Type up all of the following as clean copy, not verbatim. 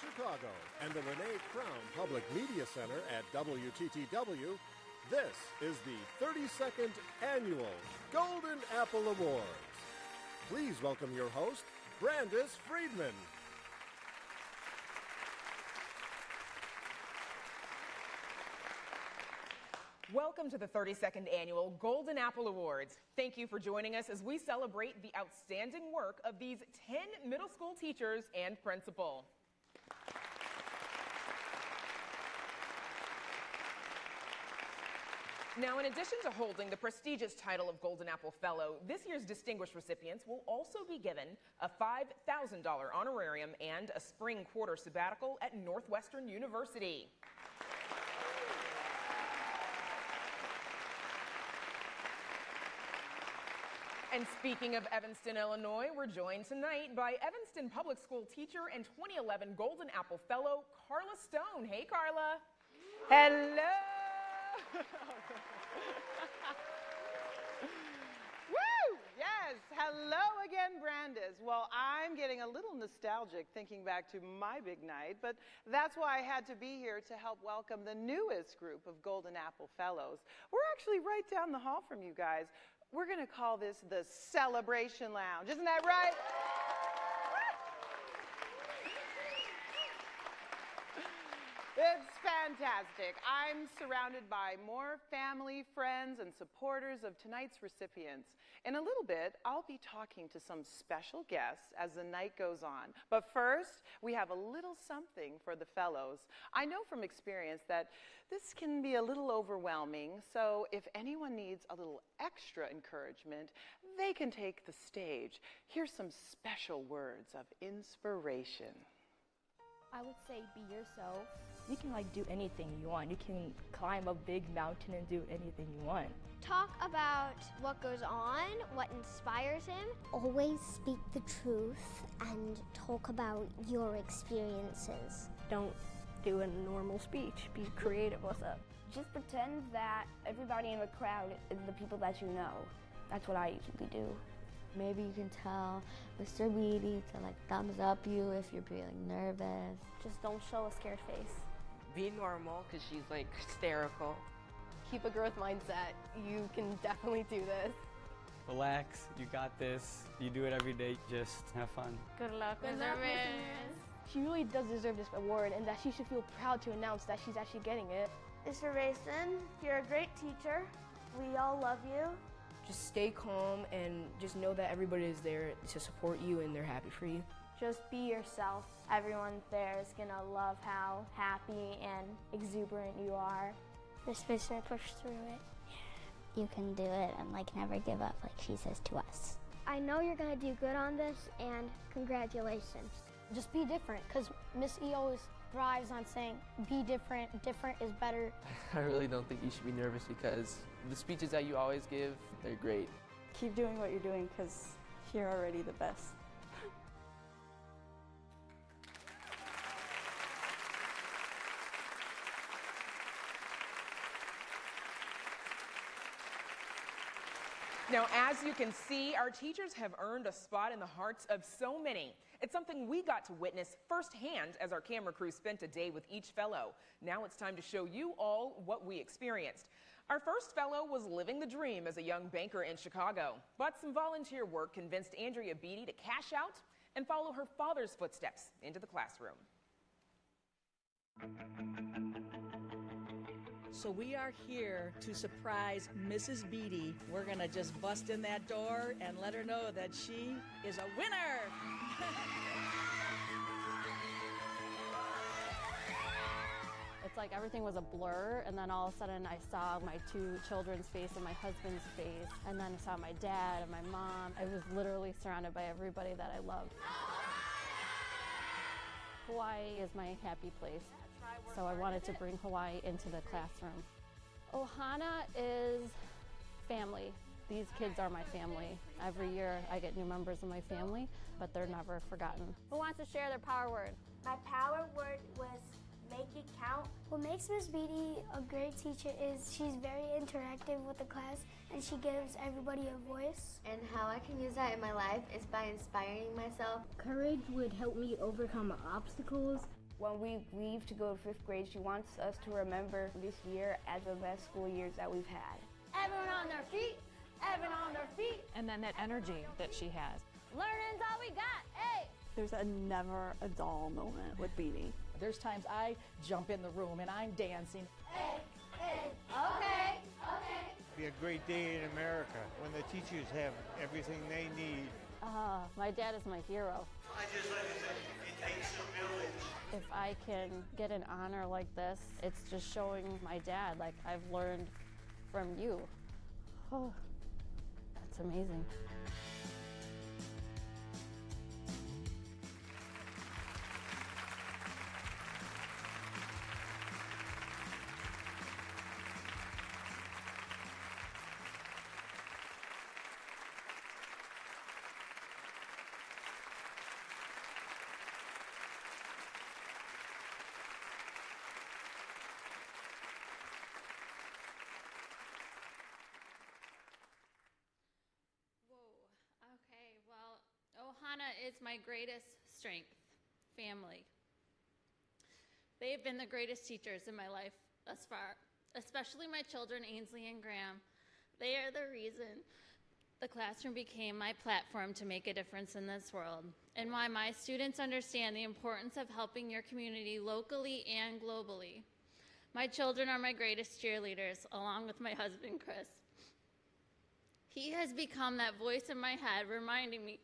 Chicago and the Renee Crown Public Media Center at WTTW, this is the 32nd Annual Golden Apple Awards. Please welcome your host, Brandis Friedman. Welcome to the 32nd Annual Golden Apple Awards. Thank you for joining us as we celebrate the outstanding work of these 10 middle school teachers and principal. Now, in addition to holding the prestigious title of Golden Apple Fellow, this year's distinguished recipients will also be given a $5,000 honorarium and a spring quarter sabbatical at Northwestern University. And speaking of Evanston, Illinois, we're joined tonight by Evanston Public School teacher and 2011 Golden Apple Fellow, Carla Stone. Hey, Carla. Hello. Woo! Yes. Hello again, Brandis. Well, I'm getting a little nostalgic thinking back to my big night, but that's why I had to be here to help welcome the newest group of Golden Apple Fellows. We're actually right down the hall from you guys. We're going to call this the Celebration Lounge. Isn't that right? It's fantastic. I'm surrounded by more family, friends, and supporters of tonight's recipients. In a little bit, I'll be talking to some special guests as the night goes on. But first, we have a little something for the fellows. I know from experience that this can be a little overwhelming, so if anyone needs a little extra encouragement, they can take the stage. Here's some special words of inspiration. I would say be yourself. You can do anything you want. You can climb a big mountain and do anything you want. Talk about what goes on, what inspires him. Always speak the truth and talk about your experiences. Don't do a normal speech. Be creative. What's up? Just pretend that everybody in the crowd is the people that you know. That's what I usually do. Maybe you can tell Mr. Beaty to thumbs up you if you're feeling nervous. Just don't show a scared face. Be normal, because she's hysterical. Keep a growth mindset. You can definitely do this. Relax, you got this. You do it every day, just have fun. Good luck, Good luck, Ramirez. She really does deserve this award, and that she should feel proud to announce that she's actually getting it. Mr. Baeseman, you're a great teacher. We all love you. Just stay calm and just know that everybody is there to support you and they're happy for you. Just be yourself. Everyone there is gonna love how happy and exuberant you are. Miss Spitzner pushed through it. You can do it and never give up like she says to us. I know you're going to do good on this, and congratulations. Just be different, because Miss E always thrives on saying, be different, different is better. I really don't think you should be nervous because the speeches that you always give, they're great. Keep doing what you're doing because you're already the best. Now, as you can see, our teachers have earned a spot in the hearts of so many. It's something we got to witness firsthand as our camera crew spent a day with each fellow. Now it's time to show you all what we experienced. Our first fellow was living the dream as a young banker in Chicago, but some volunteer work convinced Andrea Beaty to cash out and follow her father's footsteps into the classroom. So we are here to surprise Mrs. Beaty. We're gonna just bust in that door and let her know that she is a winner. It's like everything was a blur, and then all of a sudden I saw my two children's face and my husband's face, and then I saw my dad and my mom. I was literally surrounded by everybody that I loved. Hawaii is my happy place, so I wanted to bring Hawaii into the classroom. Ohana is family. These kids are my family. Every year I get new members of my family, but they're never forgotten. Who wants to share their power word? My power word was make it count. What makes Miss Beaty a great teacher is she's very interactive with the class and she gives everybody a voice. And how I can use that in my life is by inspiring myself. Courage would help me overcome obstacles. When we leave to go to 5th grade, she wants us to remember this year as the best school years that we've had. Everyone on their feet, everyone on their feet. And then that energy that she has. Learning's all we got, hey! There's never a dull moment with Beaty. There's times I jump in the room and I'm dancing. Hey, hey, okay, okay. Be a great day in America when the teachers have everything they need. My dad is my hero. I just like to say, it takes a village. If I can get an honor like this, it's just showing my dad, like, I've learned from you. Oh, that's amazing. Ohana is my greatest strength, family. They have been the greatest teachers in my life thus far, especially my children, Ainsley and Graham. They are the reason the classroom became my platform to make a difference in this world, and why my students understand the importance of helping your community locally and globally. My children are my greatest cheerleaders, along with my husband, Chris. He has become that voice in my head, reminding me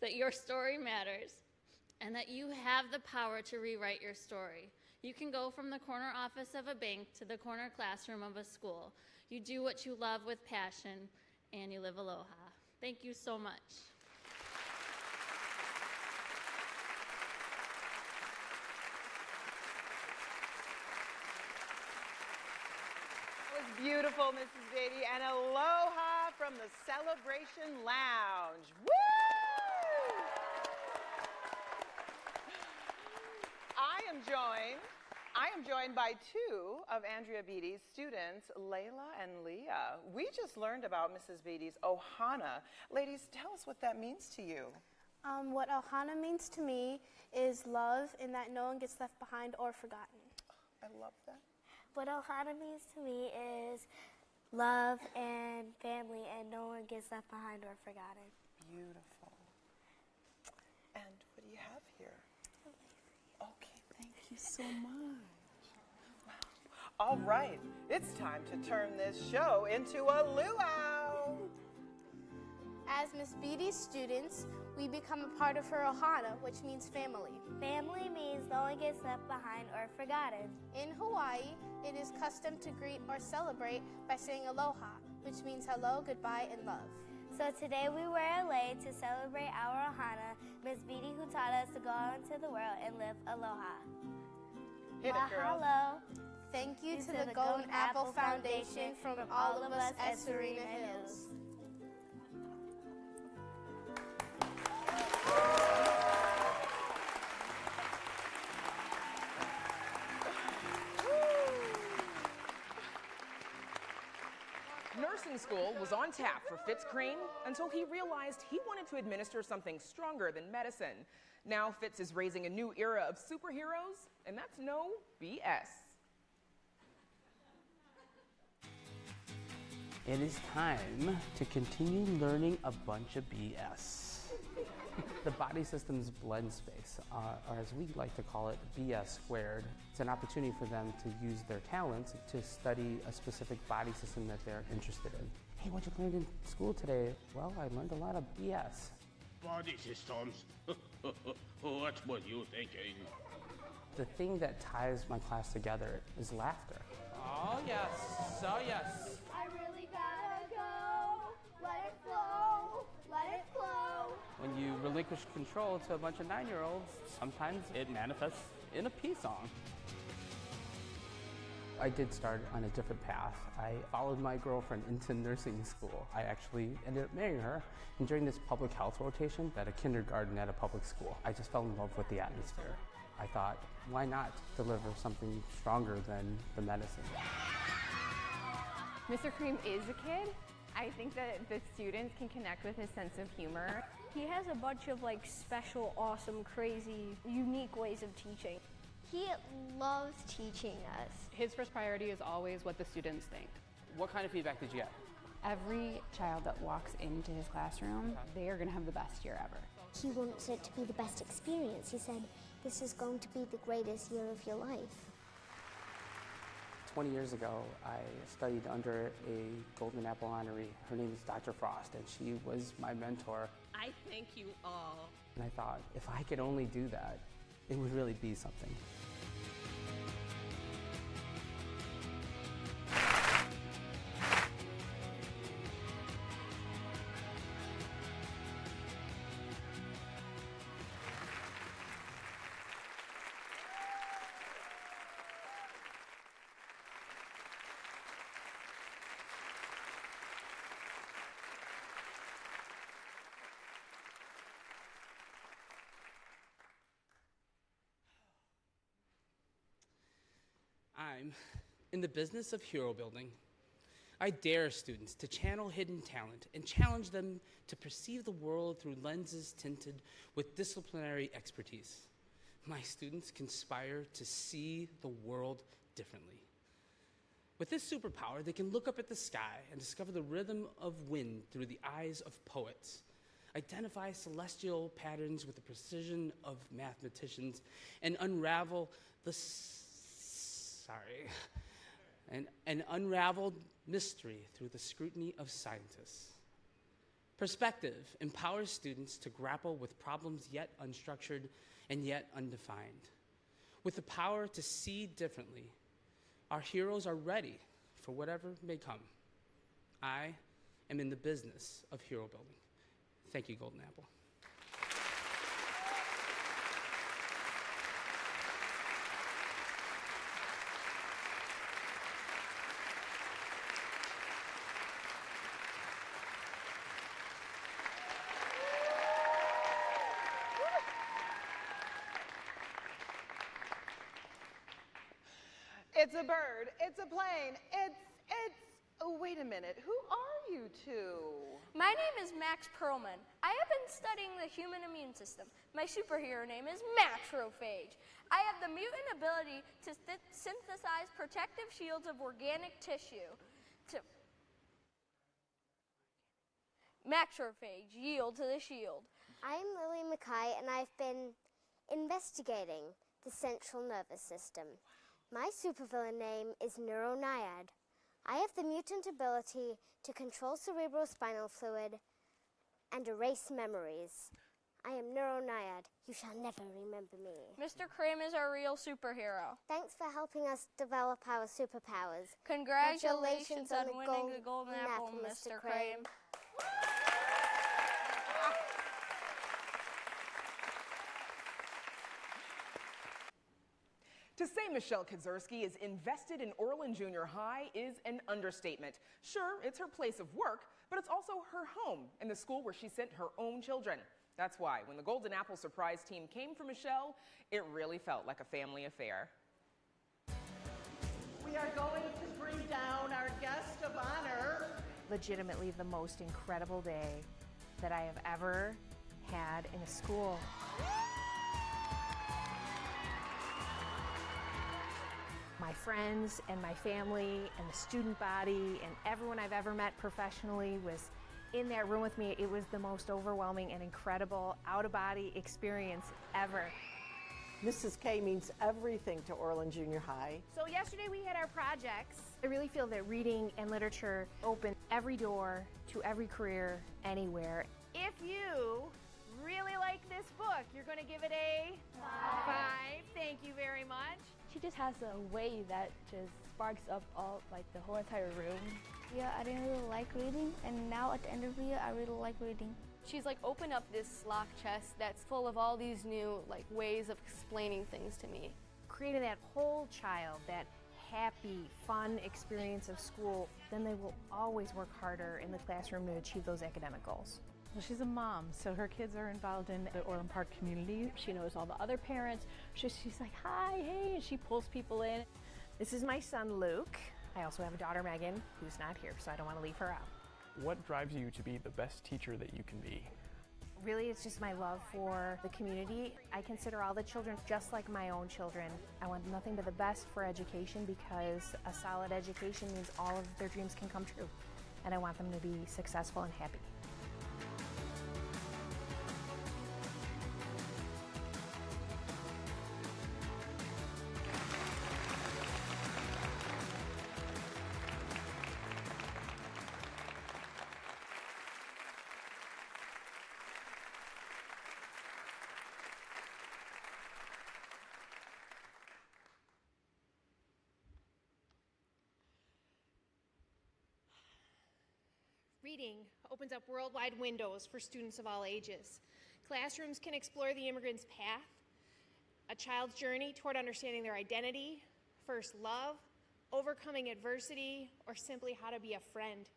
that your story matters and that you have the power to rewrite your story. You can go from the corner office of a bank to the corner classroom of a school. You do what you love with passion, and you live aloha. Thank you so much. That was beautiful, Mrs. Beaty, and aloha from the Celebration Lounge. Woo! I am joined by two of Andrea Beaty's students, Layla and Leah. We just learned about Mrs. Beaty's Ohana. Ladies, tell us what that means to you. What Ohana means to me is love, and that no one gets left behind or forgotten. I love that. What Ohana means to me is love and family, and no one gets left behind or forgotten. Beautiful. And what do you have here? Okay, thank you so much. Wow. All right, it's time to turn this show into a luau. As Miss Beaty's students, we become a part of her Ohana, which means family. Family means no one gets left behind or forgotten. In Hawaii, it is custom to greet or celebrate by saying aloha, which means hello, goodbye, and love. So today we wear a lei to celebrate our Ohana, Miss Beaty, who taught us to go out into the world and live aloha. Hit it, girl. Mahalo. Thank you to the Golden Apple Foundation from all of us at Serena Hills. Nursing school was on tap for Fitz Crame until he realized he wanted to administer something stronger than medicine. Now Fitz is raising a new era of superheroes, and that's no BS. It is time to continue learning a bunch of BS. The body systems blend space, or as we like to call it, BS squared. It's an opportunity for them to use their talents to study a specific body system that they're interested in. Hey, what you learned in school today? Well, I learned a lot of BS. Body systems? What were you thinking? The thing that ties my class together is laughter. Oh yes, oh yes. I really gotta go. Let it flow, let it flow. When you relinquish control to a bunch of 9-year-olds, sometimes it manifests in a pee song. I did start on a different path. I followed my girlfriend into nursing school. I actually ended up marrying her. And during this public health rotation at a kindergarten at a public school, I just fell in love with the atmosphere. I thought, why not deliver something stronger than the medicine? Mr. Crame is a kid. I think that the students can connect with his sense of humor. He has a bunch of like special, awesome, crazy, unique ways of teaching. He loves teaching us. His first priority is always what the students think. What kind of feedback did you get? Every child that walks into his classroom, they are going to have the best year ever. He wants it to be the best experience. He said, this is going to be the greatest year of your life. 20 years ago, I studied under a Golden Apple honoree. Her name is Dr. Frost, and she was my mentor. I thank you all. And I thought, if I could only do that, it would really be something. I'm in the business of hero building. I dare students to channel hidden talent and challenge them to perceive the world through lenses tinted with disciplinary expertise. My students conspire to see the world differently. With this superpower, they can look up at the sky and discover the rhythm of wind through the eyes of poets, identify celestial patterns with the precision of mathematicians, and unravel the an unraveled mystery through the scrutiny of scientists. Perspective empowers students to grapple with problems yet unstructured and yet undefined. With the power to see differently, our heroes are ready for whatever may come. I am in the business of hero building. Thank you, Golden Apple. It's a bird, it's a plane, oh, wait a minute, who are you two? My name is Max Perlman. I have been studying the human immune system. My superhero name is Macrophage. I have the mutant ability to synthesize protective shields of organic tissue. Macrophage, yield to the shield. I'm Lily Mackay, and I've been investigating the central nervous system. My supervillain name is Neuronaiad. I have the mutant ability to control cerebrospinal fluid and erase memories. I am Neuronaiad. You shall never remember me. Mr. Crame is our real superhero. Thanks for helping us develop our superpowers. Congratulations on winning the Golden Apple, Mr. Crame. To say Michelle Kedzierski is invested in Orland Junior High is an understatement. Sure, it's her place of work, but it's also her home and the school where she sent her own children. That's why when the Golden Apple surprise team came for Michelle, it really felt like a family affair. We are going to bring down our guest of honor. Legitimately the most incredible day that I have ever had in a school. My friends and my family and the student body and everyone I've ever met professionally was in that room with me. It was the most overwhelming and incredible out-of-body experience ever. Mrs. K means everything to Orland Junior High. So yesterday we had our projects. I really feel that reading and literature open every door to every career anywhere. If you really like this book, you're going to give it a 5. Thank you very much. She just has a way that just sparks up the whole entire room. Yeah, I didn't really like reading, and now at the end of the year, I really like reading. She's opened up this lock chest that's full of all these new ways of explaining things to me. Creating that whole child, that happy, fun experience of school, then they will always work harder in the classroom to achieve those academic goals. Well, she's a mom, so her kids are involved in the Orland Park community. She knows all the other parents. She's like, hi, hey, and she pulls people in. This is my son, Luke. I also have a daughter, Megan, who's not here, so I don't want to leave her out. What drives you to be the best teacher that you can be? Really, it's just my love for the community. I consider all the children just like my own children. I want nothing but the best for education because a solid education means all of their dreams can come true. And I want them to be successful and happy. Reading opens up worldwide windows for students of all ages. Classrooms can explore the immigrant's path, a child's journey toward understanding their identity, first love, overcoming adversity, or simply how to be a friend.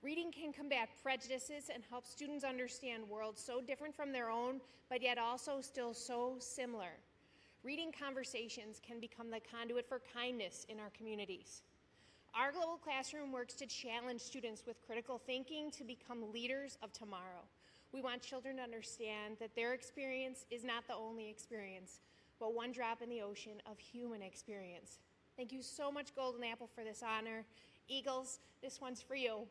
Reading can combat prejudices and help students understand worlds so different from their own, but yet also still so similar. Reading conversations can become the conduit for kindness in our communities. Our global classroom works to challenge students with critical thinking to become leaders of tomorrow. We want children to understand that their experience is not the only experience, but one drop in the ocean of human experience. Thank you so much, Golden Apple, for this honor. Eagles, this one's for you.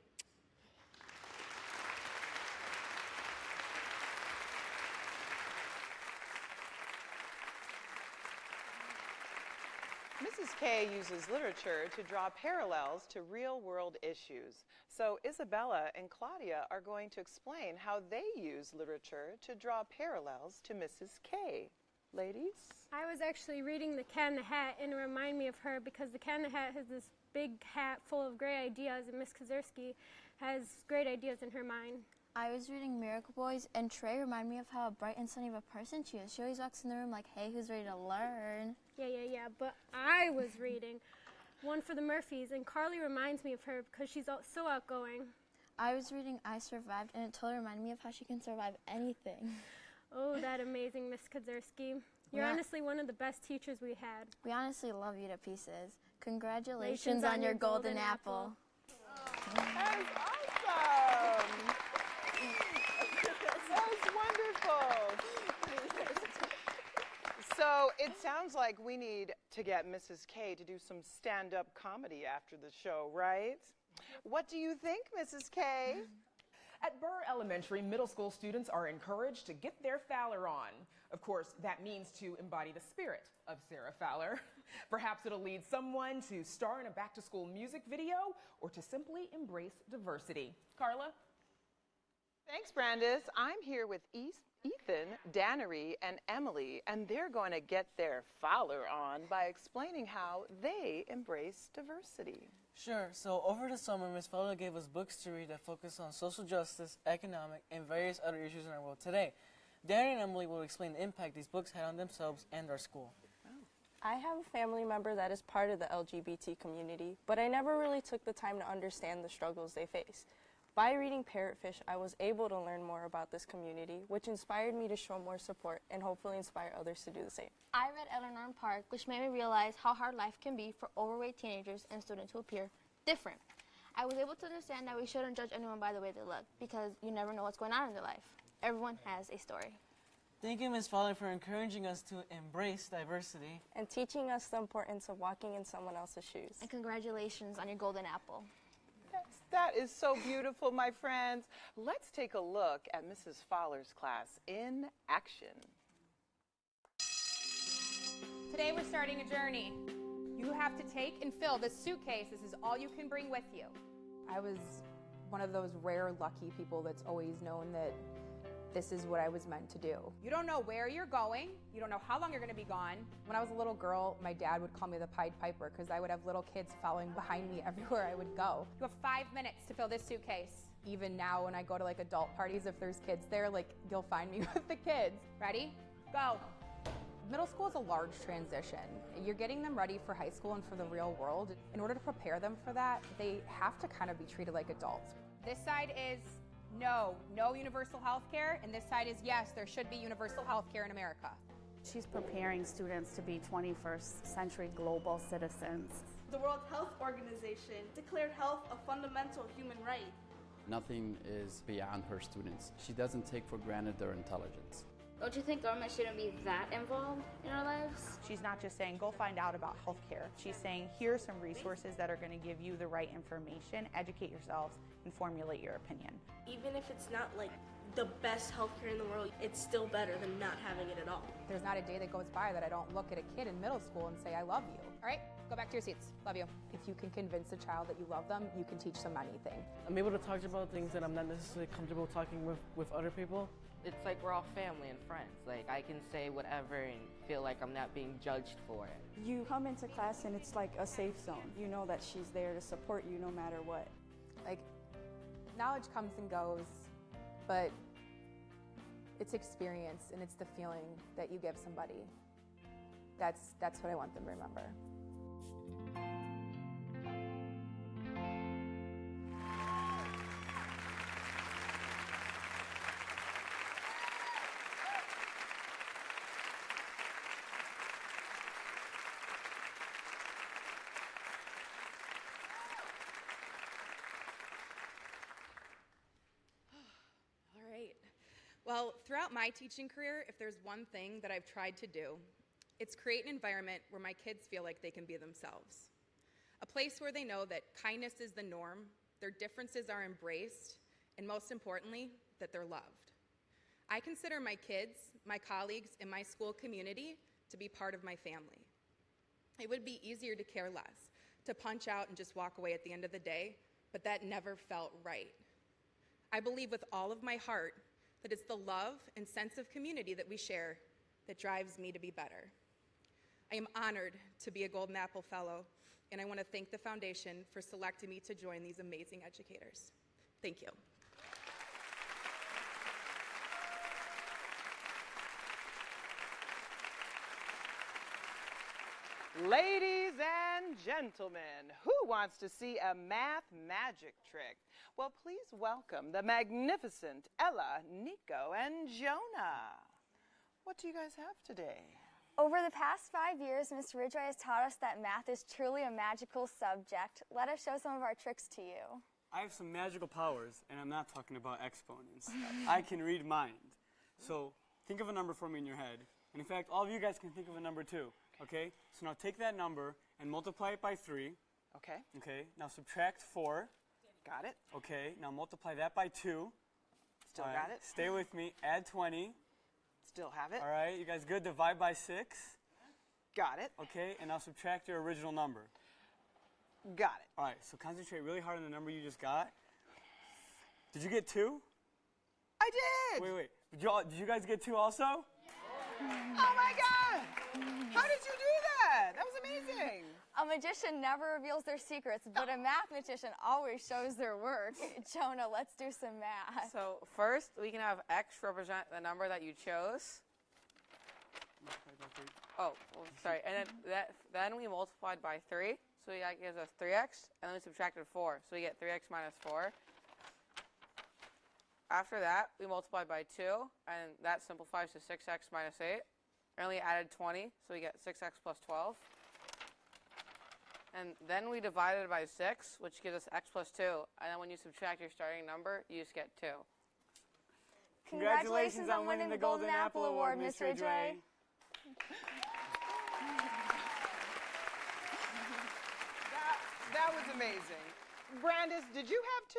Mrs. K uses literature to draw parallels to real-world issues. So Isabella and Claudia are going to explain how they use literature to draw parallels to Mrs. K. Ladies? I was actually reading The Cat in the Hat, and it reminded me of her because The Cat in the Hat has this big hat full of great ideas, and Miss Kedzierski has great ideas in her mind. I was reading Miracle Boys, and Trey reminded me of how bright and sunny of a person she is. She always walks in the room like, hey, who's ready to learn? Yeah, but I was reading One for the Murphys, and Carly reminds me of her because she's so outgoing. I was reading I Survived, and it totally reminded me of how she can survive anything. Oh, that amazing Miss Kedzierski. You're honestly one of the best teachers we had. We honestly love you to pieces. Congratulations on your golden apple. That is awesome! That was wonderful! So it sounds like we need to get Mrs. K to do some stand-up comedy after the show, right? What do you think, Mrs. K? At Burr Elementary, middle school students are encouraged to get their Fowler on. Of course, that means to embody the spirit of Sarah Fowler. Perhaps it'll lead someone to star in a back-to-school music video or to simply embrace diversity. Carla? Thanks, Brandis. I'm here with Ethan, Dannery, and Emily, and they're going to get their Fowler on by explaining how they embrace diversity. Sure. So over the summer, Ms. Fowler gave us books to read that focus on social justice, economic, and various other issues in our world today. Danny and Emily will explain the impact these books had on themselves and our school. I have a family member that is part of the LGBT community, but I never really took the time to understand the struggles they face. By reading Parrotfish, I was able to learn more about this community, which inspired me to show more support and hopefully inspire others to do the same. I read Eleanor in Park, which made me realize how hard life can be for overweight teenagers and students who appear different. I was able to understand that we shouldn't judge anyone by the way they look, because you never know what's going on in their life. Everyone has a story. Thank you, Ms. Fowler, for encouraging us to embrace diversity. And teaching us the importance of walking in someone else's shoes. And congratulations on your golden apple. Yes, that is so beautiful, my friends. Let's take a look at Mrs. Fowler's class in action. Today we're starting a journey. You have to take and fill this suitcase. This is all you can bring with you. I was one of those rare lucky people that's always known that this is what I was meant to do. You don't know where you're going. You don't know how long you're going to be gone. When I was a little girl, my dad would call me the Pied Piper because I would have little kids following behind me everywhere I would go. You have 5 minutes to fill this suitcase. Even now when I go to like adult parties, if there's kids there, like you'll find me with the kids. Ready? Go. Middle school is a large transition. You're getting them ready for high school and for the real world. In order to prepare them for that, they have to kind of be treated like adults. This side is no universal health care, and this side is yes, there should be universal health care in America. She's preparing students to be 21st century global citizens. The World Health Organization declared health a fundamental human right. Nothing is beyond her students. She doesn't take for granted their intelligence. Don't you think government shouldn't be that involved in our lives? She's not just saying, go find out about healthcare. She's saying, here are some resources that are going to give you the right information, educate yourselves, and formulate your opinion. Even if it's not like the best healthcare in the world, it's still better than not having it at all. There's not a day that goes by that I don't look at a kid in middle school and say, I love you. All right, go back to your seats. Love you. If you can convince a child that you love them, you can teach them anything. I'm able to talk about things that I'm not necessarily comfortable talking with other people. It's like we're all family and friends. Like, I can say whatever and feel like I'm not being judged for it. You come into class and it's like a safe zone. You know that she's there to support you no matter what. Like, knowledge comes and goes, but it's experience and it's the feeling that you give somebody. That's what I want them to remember. Well, throughout my teaching career, if there's one thing that I've tried to do, it's create an environment where my kids feel like they can be themselves. A place where they know that kindness is the norm, their differences are embraced, and most importantly, that they're loved. I consider my kids, my colleagues, and my school community to be part of my family. It would be easier to care less, to punch out and just walk away at the end of the day, but that never felt right. I believe with all of my heart that it's the love and sense of community that we share that drives me to be better. I am honored to be a Golden Apple Fellow, and I want to thank the Foundation for selecting me to join these amazing educators. Thank you. Ladies and gentlemen, who wants to see a math magic trick? Well, please welcome the magnificent Ella, Nico, and Jonah. What do you guys have today? Over the past 5 years, Ms. Ridgway has taught us that math is truly a magical subject. Let us show some of our tricks to you. I have some magical powers, and I'm not talking about exponents. I can read mind. So think of a number for me in your head. And in fact, all of you guys can think of a number too. Okay? So now take that number and multiply it by 3. Okay. Okay. Now subtract 4. Got it. Okay. Now multiply that by 2. Still got it. Stay with me. Add 20. Still have it. All right. You guys good? Divide by 6. Got it. Okay. And now subtract your original number. Got it. All right. So concentrate really hard on the number you just got. Did you get 2? I did. Wait. Did you guys get 2 also? Oh my God! How did you do that? That was amazing. A magician never reveals their secrets, but a mathematician always shows their work. Jonah, let's do some math. So first, we can have x represent the number that you chose. Oh, well, sorry. And then we multiplied by 3, so that gives us 3x, and then we subtracted 4, so we get 3x minus 4. After that, we multiplied by 2, and that simplifies to 6x minus 8. And we added 20, so we get 6x plus 12. And then we divided by 6, which gives us x plus 2. And then when you subtract your starting number, you just get 2. Congratulations on winning the Golden Apple Award, Ms. Ridgway. That was amazing. Brandis, did you have 2?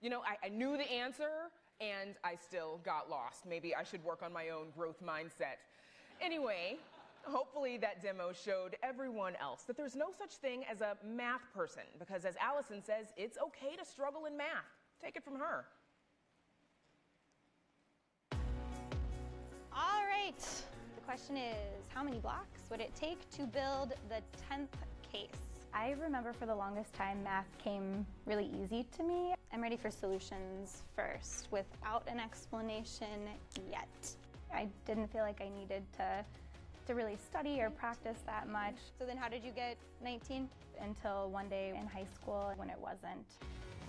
You know, I knew the answer, and I still got lost. Maybe I should work on my own growth mindset. Anyway, hopefully that demo showed everyone else that there's no such thing as a math person, because as Alison says, it's okay to struggle in math. Take it from her. All right. The question is, how many blocks would it take to build the 10th case? I remember for the longest time, math came really easy to me. I'm ready for solutions first, without an explanation yet. I didn't feel like I needed to really study or practice that much. So then how did you get 19? Until one day in high school when it wasn't.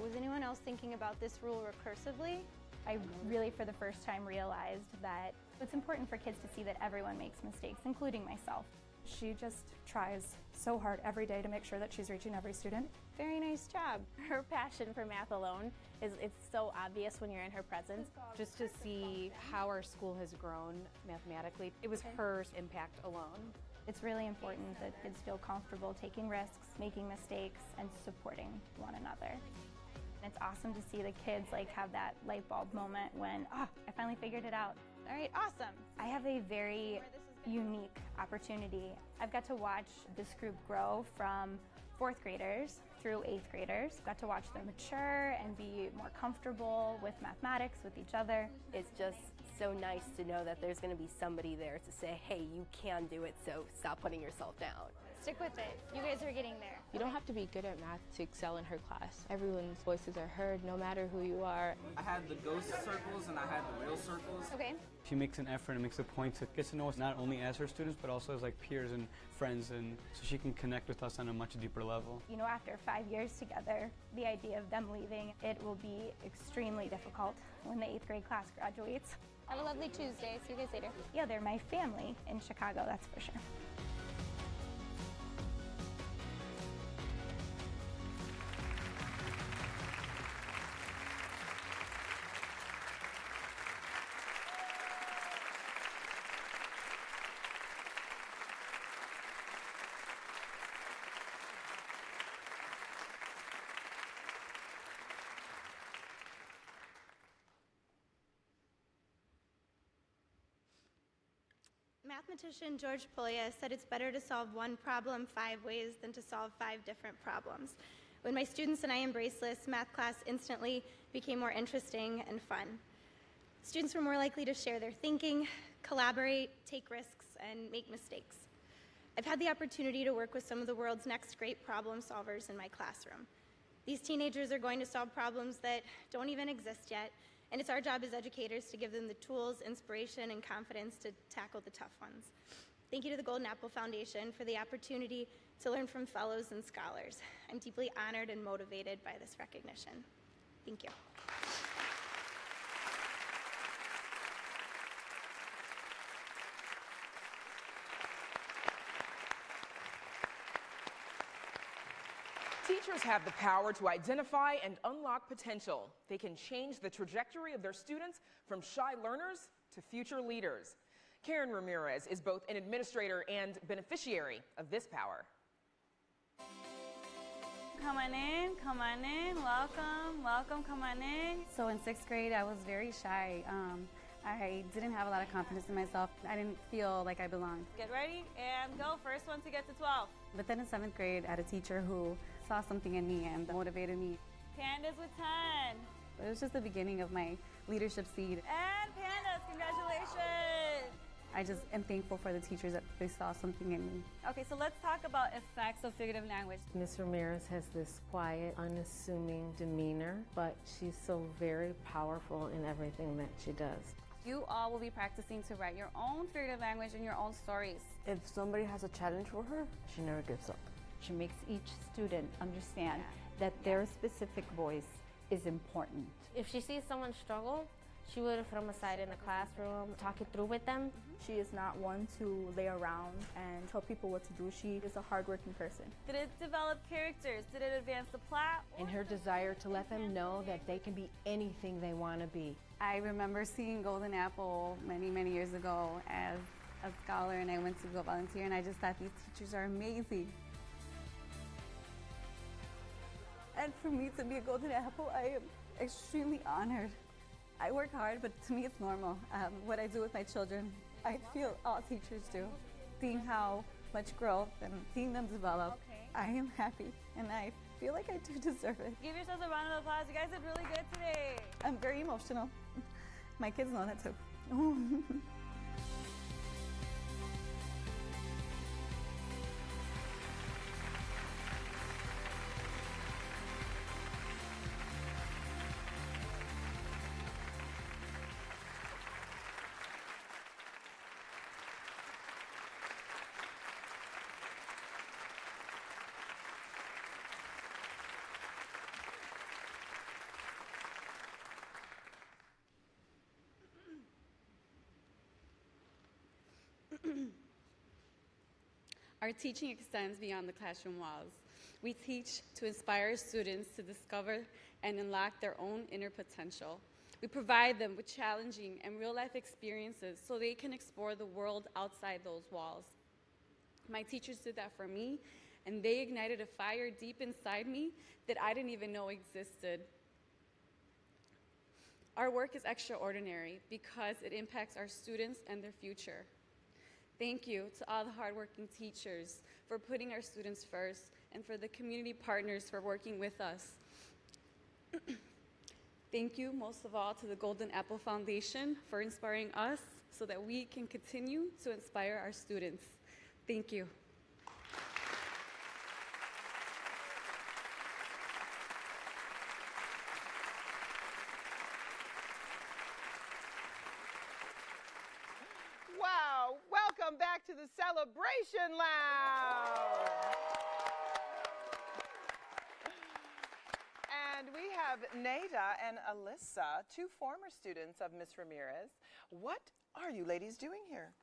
Was anyone else thinking about this rule recursively? I really, for the first time, realized that it's important for kids to see that everyone makes mistakes, including myself. She just tries so hard every day to make sure that she's reaching every student. Very nice job. Her passion for math alone it's so obvious when you're in her presence. Just to see how our school has grown mathematically, it was her impact alone. It's really important that kids feel comfortable taking risks, making mistakes, and supporting one another. It's awesome to see the kids have that light bulb moment when, I finally figured it out. All right, awesome. I have a very unique opportunity. I've got to watch this group grow from 4th graders through 8th graders. Got to watch them mature and be more comfortable with mathematics, with each other. It's just so nice to know that there's going to be somebody there to say, hey, you can do it, so stop putting yourself down. Stick with it. You guys are getting there. You don't have to be good at math to excel in her class. Everyone's voices are heard, no matter who you are. I had the ghost circles and I had the real circles. Okay. She makes an effort and makes a point to get to know us not only as her students, but also as peers and friends, and so she can connect with us on a much deeper level. You know, after 5 years together, the idea of them leaving, it will be extremely difficult when the 8th grade class graduates. Have a lovely Tuesday. See you guys later. Yeah, they're my family in Chicago, that's for sure. Mathematician George Polya said it's better to solve one problem 5 ways than to solve 5 different problems. When my students and I embraced this, math class instantly became more interesting and fun. Students were more likely to share their thinking, collaborate, take risks, and make mistakes. I've had the opportunity to work with some of the world's next great problem solvers in my classroom. These teenagers are going to solve problems that don't even exist yet, and it's our job as educators to give them the tools, inspiration, and confidence to tackle the tough ones. Thank you to the Golden Apple Foundation for the opportunity to learn from fellows and scholars. I'm deeply honored and motivated by this recognition. Thank you. Teachers have the power to identify and unlock potential. They can change the trajectory of their students from shy learners to future leaders. Karen Ramirez is both an administrator and beneficiary of this power. Come on in, welcome, come on in. So in 6th grade, I was very shy. I didn't have a lot of confidence in myself. I didn't feel like I belonged. Get ready and go. First one to get to 12. But then in 7th grade, I had a teacher who saw something in me and motivated me. Pandas with 10. It was just the beginning of my leadership seed. And pandas, congratulations. I just am thankful for the teachers that they saw something in me. Okay, so let's talk about effects of figurative language. Ms. Ramirez has this quiet, unassuming demeanor, but she's so very powerful in everything that she does. You all will be practicing to write your own figurative language and your own stories. If somebody has a challenge for her, she never gives up. She makes each student understand that their specific voice is important. If she sees someone struggle, she would put them aside in the classroom, talk it through with them. She is not one to lay around and tell people what to do. She is a hardworking person. Did it develop characters? Did it advance the plot? And her desire to let them know that they can be anything they want to be. I remember seeing Golden Apple many, many years ago as a scholar, and I went to go volunteer, and I just thought these teachers are amazing. And for me to be a Golden Apple, I am extremely honored. I work hard, but to me it's normal. What I do with my children, I feel all teachers do. Seeing how much growth and seeing them develop, I am happy, and I feel like I do deserve it. Give yourselves a round of applause. You guys did really good today. I'm very emotional. My kids know that too. Our teaching extends beyond the classroom walls. We teach to inspire students to discover and unlock their own inner potential. We provide them with challenging and real-life experiences so they can explore the world outside those walls. My teachers did that for me, and they ignited a fire deep inside me that I didn't even know existed. Our work is extraordinary because it impacts our students and their future. Thank you to all the hardworking teachers for putting our students first, and for the community partners for working with us. Thank you most of all to the Golden Apple Foundation for inspiring us so that we can continue to inspire our students. Thank you. Wow, welcome back to the Celebration Lounge. And we have Nada and Alyssa, two former students of Miss Ramirez. What are you ladies doing here?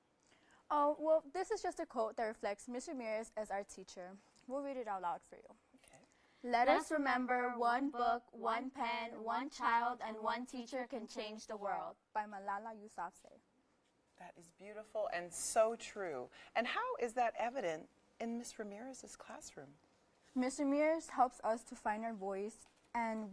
Oh, well, this is just a quote that reflects Miss Ramirez as our teacher. We'll read it out loud for you. Okay. Let us remember one book, one pen, one child, and one teacher can change the world. By Malala Yousafzai. That is beautiful and so true. And how is that evident in Miss Ramirez's classroom? Miss Ramirez helps us to find our voice, and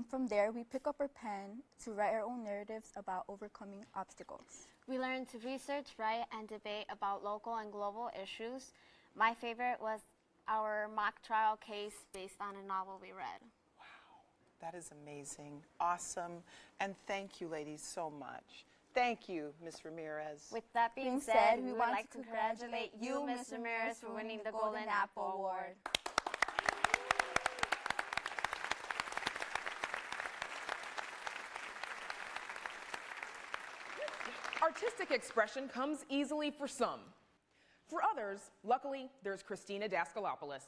from there we pick up our pen to write our own narratives about overcoming obstacles. We learned to research, write, and debate about local and global issues. My favorite was our mock trial case based on a novel we read. Wow, that is amazing, awesome, and thank you ladies so much. Thank you, Miss Ramirez. With that being said, we would like to congratulate you, Miss Ramirez, for winning the Golden Apple Award. Artistic expression comes easily for some. For others, luckily, there's Christina Daskalopoulos.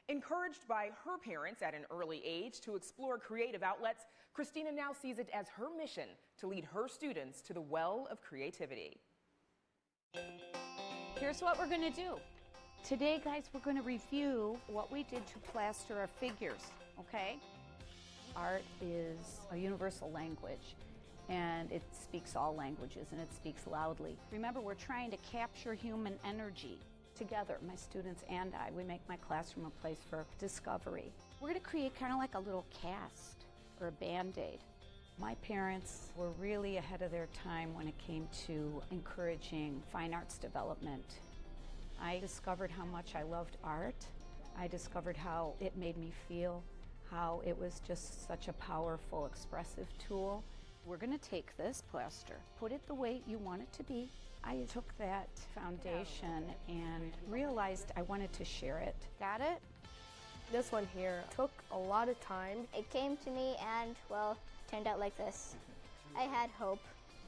Encouraged by her parents at an early age to explore creative outlets, Christina now sees it as her mission to lead her students to the well of creativity. Here's what we're going to do. Today, guys, we're going to review what we did to plaster our figures, okay? Art is a universal language, and it speaks all languages, and it speaks loudly. Remember, we're trying to capture human energy. Together, my students and I, we make my classroom a place for discovery. We're going to create kind of like a little cast or a Band-Aid. My parents were really ahead of their time when it came to encouraging fine arts development. I discovered how much I loved art. I discovered how it made me feel, how it was just such a powerful, expressive tool. We're going to take this plaster, put it the way you want it to be. I took that foundation and realized I wanted to share it. Got it? This one here took a lot of time. It came to me and, well, turned out like this. I had hope.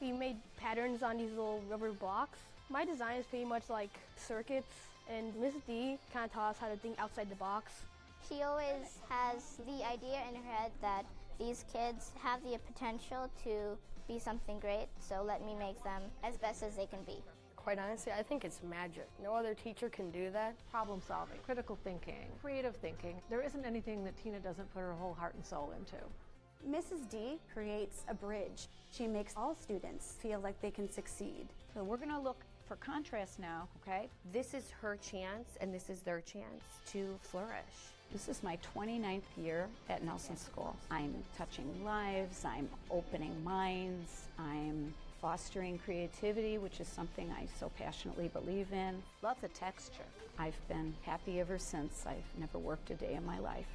We made patterns on these little rubber blocks. My design is pretty much like circuits, and Miss D kind of taught us how to think outside the box. She always has the idea in her head that these kids have the potential to be something great, so let me make them as best as they can be. Quite honestly, I think it's magic. No other teacher can do that. Problem solving, critical thinking, creative thinking. There isn't anything that Tina doesn't put her whole heart and soul into. Mrs. D creates a bridge. She makes all students feel like they can succeed. So we're going to look for contrast now, okay? This is her chance, and this is their chance to flourish. This is my 29th year at Nelson School. I'm touching lives, I'm opening minds, I'm fostering creativity, which is something I so passionately believe in. Love the texture. I've been happy ever since. I've never worked a day in my life.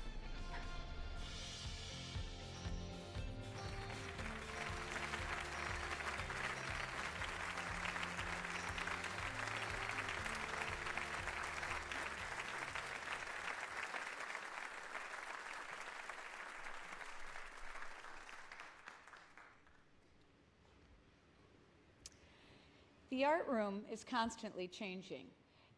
The art room is constantly changing.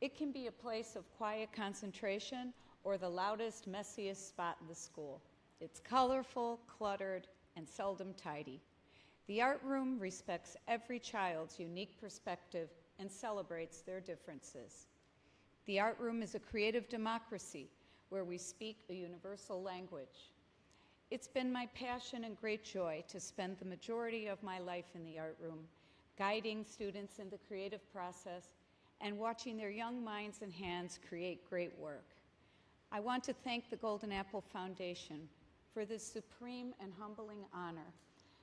It can be a place of quiet concentration or the loudest, messiest spot in the school. It's colorful, cluttered, and seldom tidy. The art room respects every child's unique perspective and celebrates their differences. The art room is a creative democracy where we speak a universal language. It's been my passion and great joy to spend the majority of my life in the art room, guiding students in the creative process and watching their young minds and hands create great work. I want to thank the Golden Apple Foundation for this supreme and humbling honor,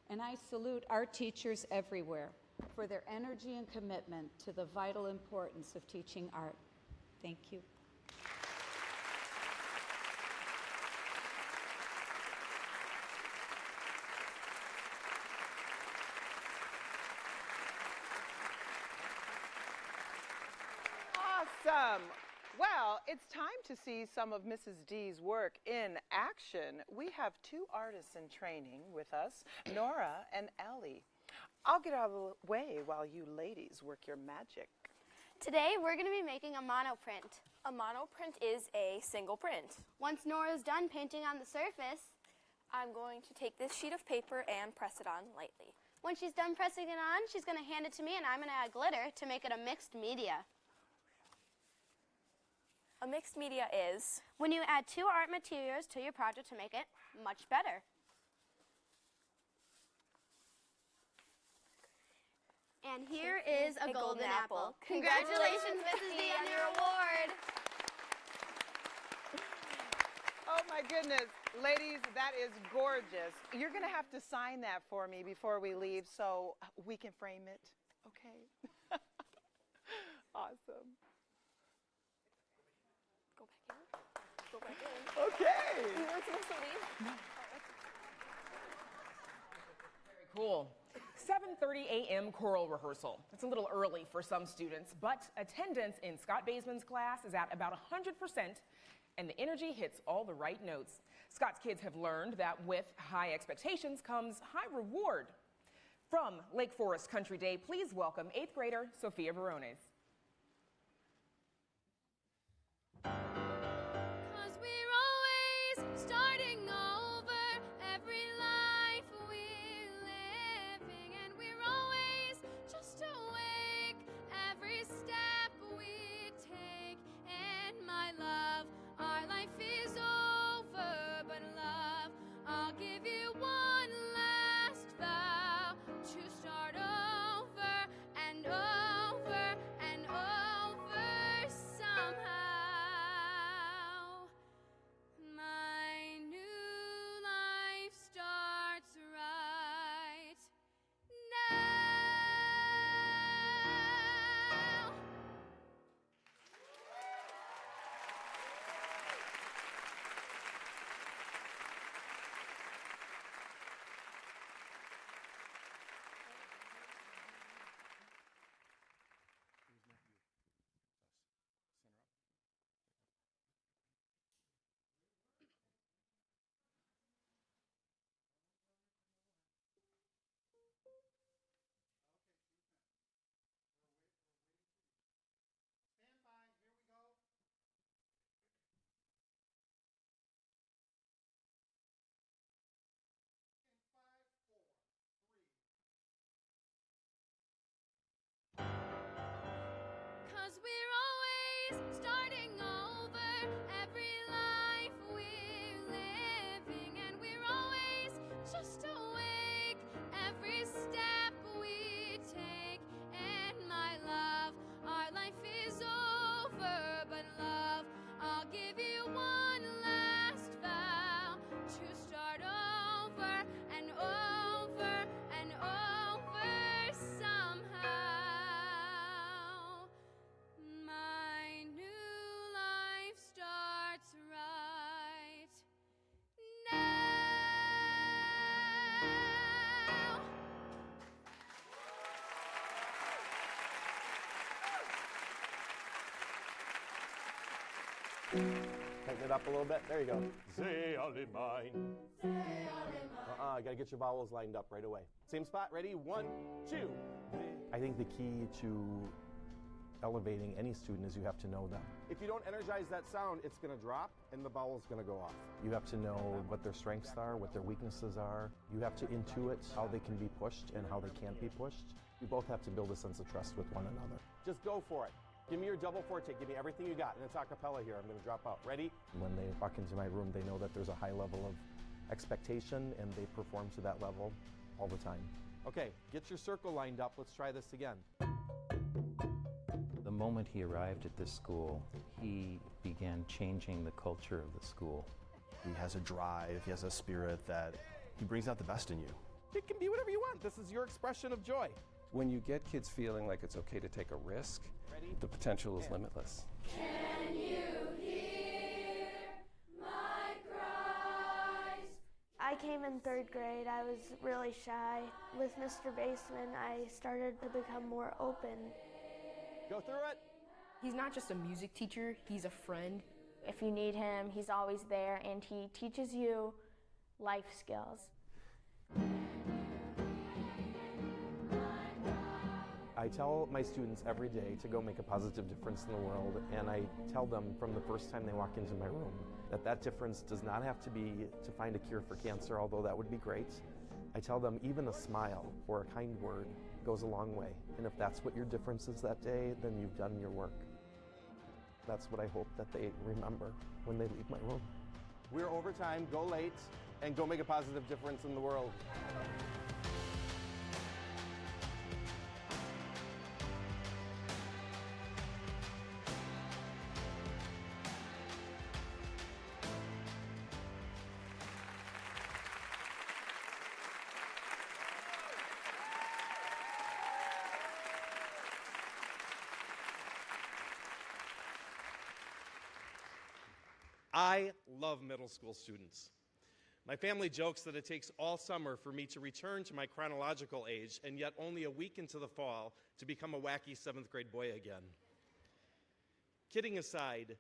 and I salute art teachers everywhere for their energy and commitment to the vital importance of teaching art. Thank you. Awesome. Well, it's time to see some of Mrs. D's work in action. We have two artists in training with us, Nora and Ellie. I'll get out of the way while you ladies work your magic. Today, we're going to be making a monoprint. A monoprint is a single print. Once Nora's done painting on the surface, I'm going to take this sheet of paper and press it on lightly. When she's done pressing it on, she's going to hand it to me and I'm going to add glitter to make it a mixed media. A mixed media is when you add two art materials to your project to make it much better. And here is a golden apple. Congratulations, Mrs. D, on your award. Oh my goodness. Ladies, that is gorgeous. You're going to have to sign that for me before we leave so we can frame it, okay? Awesome. Go back in. Okay. You weren't supposed to leave? No. Very cool. 7:30 a.m. choral rehearsal. It's a little early for some students, but attendance in Scott Baeseman's class is at about 100%, and the energy hits all the right notes. Scott's kids have learned that with high expectations comes high reward. From Lake Forest Country Day, please welcome 8th grader Sophia Verones. Starting over every life we're living, and we're always just awake every step we take. And my love, our life is over, but love, I'll give you one last vow to start over and over and over somehow. My new life starts right now. Cause we're always starting over every life we're living, and we're always just awake every step we take. And my love, our life is over, but love, I'll give you one last vow to start over and over and over somehow. My new life starts right now. Tighten it up a little bit. There you go. Say alle mine. I gotta get your vowels lined up right away. Same spot. Ready? 1, 2. I think the key to elevating any student is you have to know them. If you don't energize that sound, it's going to drop and the vowel's going to go off. You have to know what their strengths are, what their weaknesses are. You have to intuit how they can be pushed and how they can't be pushed. You both have to build a sense of trust with one another. Just go for it. Give me your double forte. Give me everything you got. And it's a cappella here. I'm going to drop out. Ready? When they walk into my room, they know that there's a high level of expectation, and they perform to that level all the time. Okay, get your circle lined up. Let's try this again. The moment he arrived at this school, he began changing the culture of the school. He has a drive, he has a spirit that he brings out the best in you. It can be whatever you want. This is your expression of joy. When you get kids feeling like it's okay to take a risk, the potential is limitless. Can you hear my cries? I came in 3rd grade. I was really shy. With Mr. Baeseman, I started to become more open. Go through it. He's not just a music teacher, he's a friend. If you need him, he's always there, and he teaches you life skills. I tell my students every day to go make a positive difference in the world, and I tell them from the first time they walk into my room that that difference does not have to be to find a cure for cancer, although that would be great. I tell them even a smile or a kind word goes a long way, and if that's what your difference is that day, then you've done your work. That's what I hope that they remember when they leave my room. We're overtime, go late, and go make a positive difference in the world. I love middle school students. My family jokes that it takes all summer for me to return to my chronological age, and yet only a week into the fall to become a wacky 7th grade boy again. Kidding aside,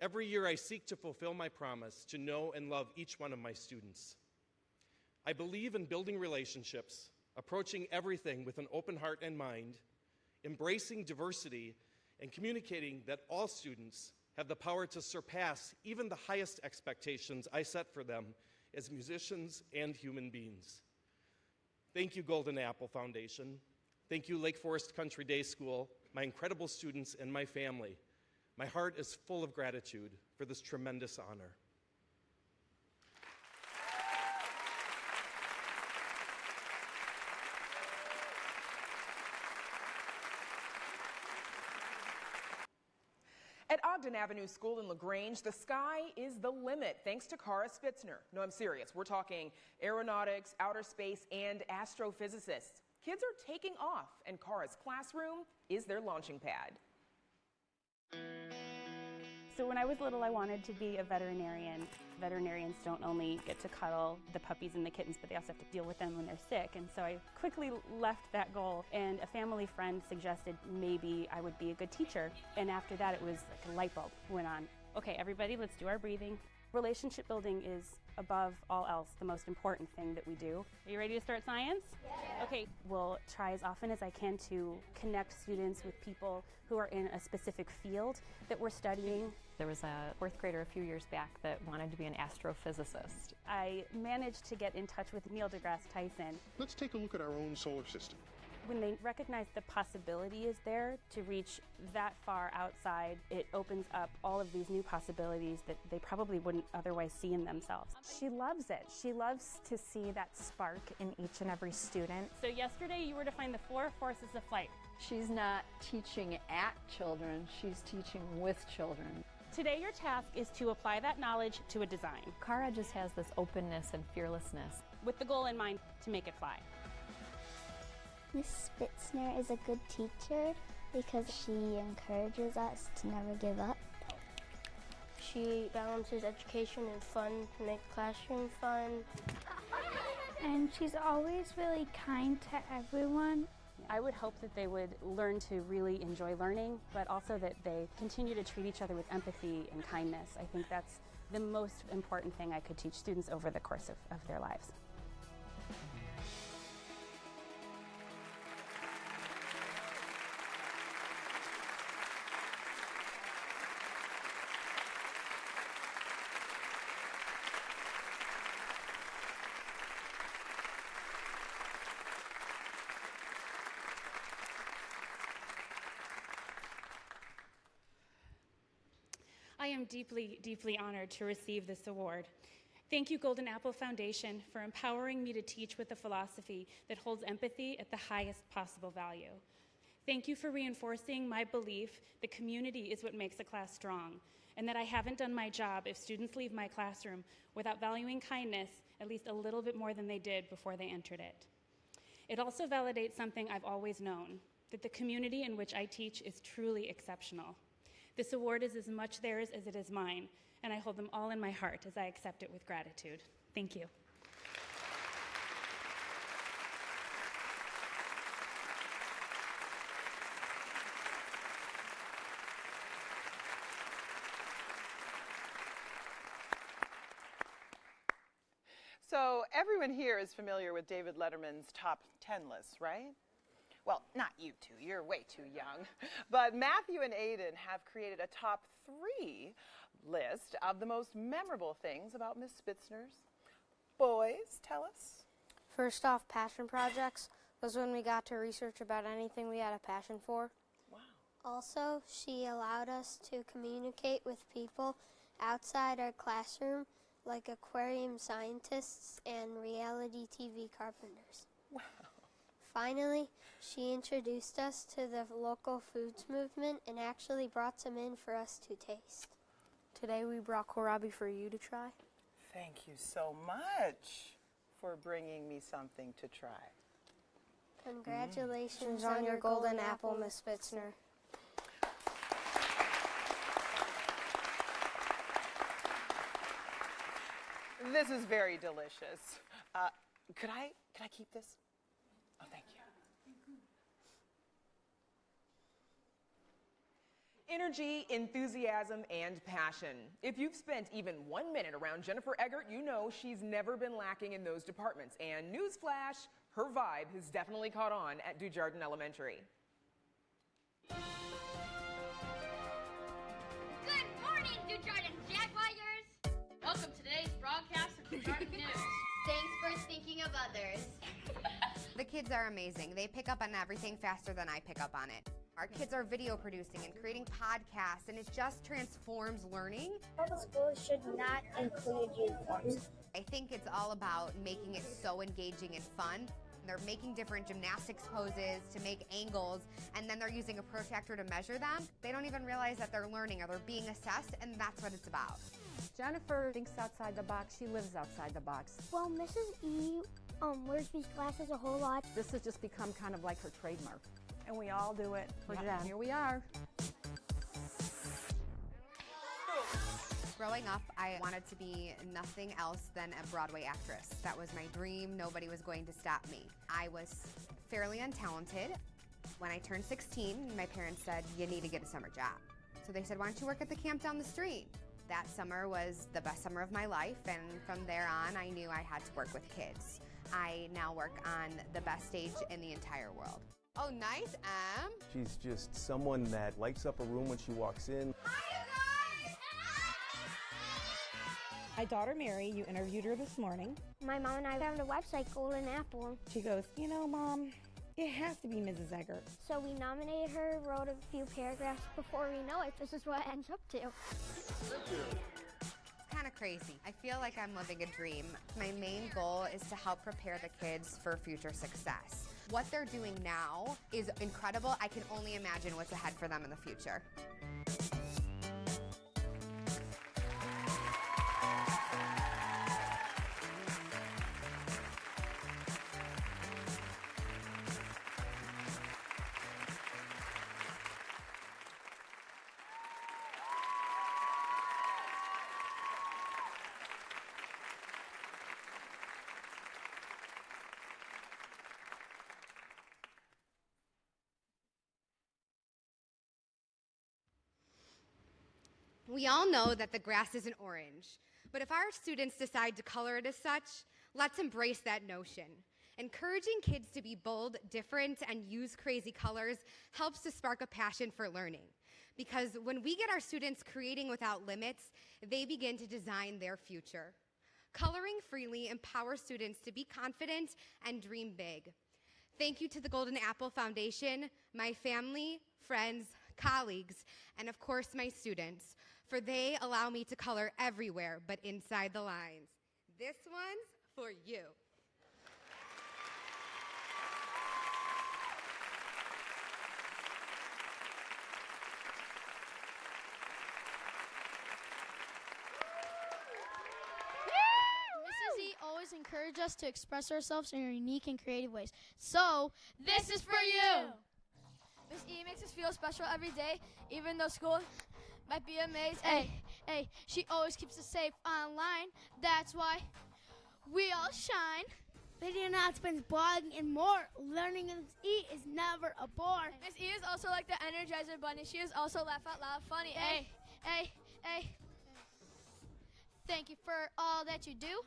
every year I seek to fulfill my promise to know and love each one of my students. I believe in building relationships, approaching everything with an open heart and mind, embracing diversity, and communicating that all students have the power to surpass even the highest expectations I set for them as musicians and human beings. Thank you, Golden Apple Foundation. Thank you, Lake Forest Country Day School, my incredible students, and my family. My heart is full of gratitude for this tremendous honor. At Ogden Avenue School in LaGrange, the sky is the limit thanks to Cara Spitzner. No, I'm serious. We're talking aeronautics, outer space, and astrophysicists. Kids are taking off, and Cara's classroom is their launching pad. So when I was little, I wanted to be a veterinarian. Veterinarians don't only get to cuddle the puppies and the kittens, but they also have to deal with them when they're sick. And so I quickly left that goal, and a family friend suggested maybe I would be a good teacher. And after that, it was like a light bulb went on. Okay, everybody, let's do our breathing. Relationship building is, above all else, the most important thing that we do. Are you ready to start science? Yeah. Okay, we'll try as often as I can to connect students with people who are in a specific field that we're studying. There was a 4th grader a few years back that wanted to be an astrophysicist. I managed to get in touch with Neil deGrasse Tyson. Let's take a look at our own solar system. When they recognize the possibility is there to reach that far outside, it opens up all of these new possibilities that they probably wouldn't otherwise see in themselves. She loves it. She loves to see that spark in each and every student. So yesterday you were to find the 4 forces of flight. She's not teaching at children, she's teaching with children. Today your task is to apply that knowledge to a design. Cara just has this openness and fearlessness, with the goal in mind to make it fly. Miss Spitzner is a good teacher because she encourages us to never give up. She balances education and fun to make the classroom fun. And she's always really kind to everyone. I would hope that they would learn to really enjoy learning, but also that they continue to treat each other with empathy and kindness. I think that's the most important thing I could teach students over the course of their lives. am deeply, deeply honored to receive this award. Thank you, Golden Apple Foundation, for empowering me to teach with a philosophy that holds empathy at the highest possible value. Thank you for reinforcing my belief that community is what makes a class strong, and that I haven't done my job if students leave my classroom without valuing kindness at least a little bit more than they did before they entered it. It also validates something I've always known, that the community in which I teach is truly exceptional. This award is as much theirs as it is mine, and I hold them all in my heart as I accept it with gratitude. Thank you. So everyone here is familiar with David Letterman's top 10 lists, right? Well, not you two, you're way too young. But Matthew and Aiden have created a top 3 list of the most memorable things about Miss Spitzner's. Boys, tell us. First off, passion projects was when we got to research about anything we had a passion for. Wow. Also, she allowed us to communicate with people outside our classroom, like aquarium scientists and reality TV carpenters. Wow. Finally, she introduced us to the local foods movement and actually brought some in for us to taste. Today we brought kohlrabi for you to try. Thank you so much for bringing me something to try. Congratulations on your golden apple, Miss Spitzner. This is very delicious. Could I keep this? Oh, thank you. Energy, enthusiasm, and passion. If you've spent even 1 minute around Jennifer Eggert, you know she's never been lacking in those departments. And newsflash, her vibe has definitely caught on at DuJardin Elementary. Good morning, DuJardin Jaguars! Welcome to today's broadcast of DuJardin News. Thanks for thinking of others. The kids are amazing. They pick up on everything faster than I pick up on it. Our kids are video producing and creating podcasts, and it just transforms learning. Public schools should not include uniforms. I think it's all about making it so engaging and fun. They're making different gymnastics poses to make angles, and then they're using a protractor to measure them. They don't even realize that they're learning or they're being assessed, and that's what it's about. Jennifer thinks outside the box. She lives outside the box. Well, Mrs. E wears these glasses a whole lot. This has just become kind of like her trademark. And we all do it for Yeah, Jen. here we are. Growing up, I wanted to be nothing else than a Broadway actress. That was my dream. Nobody was going to stop me. I was fairly untalented. When I turned 16, my parents said, you need to get a summer job. So they said, why don't you work at the camp down the street? That summer was the best summer of my life, and from there on, I knew I had to work with kids. I now work on the best stage in the entire world. Oh, nice, Em. She's just someone that lights up a room when she walks in. My daughter Mary, you interviewed her this morning. My mom and I found a website, Golden Apple. She goes, you know, Mom, it has to be Mrs. Eggert. So we nominated her, wrote a few paragraphs. Before we know it, this is what it ends up to. It's kind of crazy. I feel like I'm living a dream. My main goal is to help prepare the kids for future success. What they're doing now is incredible. I can only imagine what's ahead for them in the future. We all know that the grass isn't orange, but if our students decide to color it as such, let's embrace that notion. Encouraging kids to be bold, different, and use crazy colors helps to spark a passion for learning. Because when we get our students creating without limits, they begin to design their future. Coloring freely empowers students to be confident and dream big. Thank you to the Golden Apple Foundation, my family, friends, colleagues, and of course my students, for they allow me to color everywhere but inside the lines. This one's for you. Mrs. E always encouraged us to express ourselves in unique and creative ways. So, this is for you! Miss E makes us feel special every day, even though school might be a maze. Hey, she always keeps us safe online. That's why we all shine. Video announcements, blogging, and more. Learning with Miss E is never a bore. Miss E is also like the Energizer Bunny. She is also laugh out loud funny. Hey. Thank you for all that you do.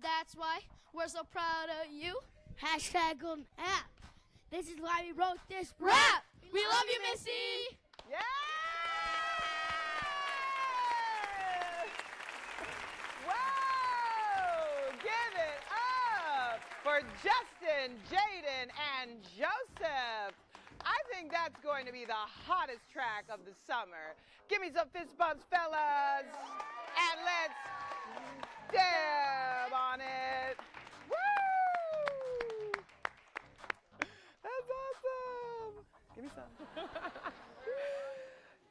That's why we're so proud of you. Hashtag Golden App. This is why we wrote this rap. We love you, Miss E. Yeah! Whoa! Give it up for Justin, Jaden, and Joseph. I think that's going to be the hottest track of the summer. Give me some fist bumps, fellas, and let's dab on it. Woo! That's awesome. Give me some.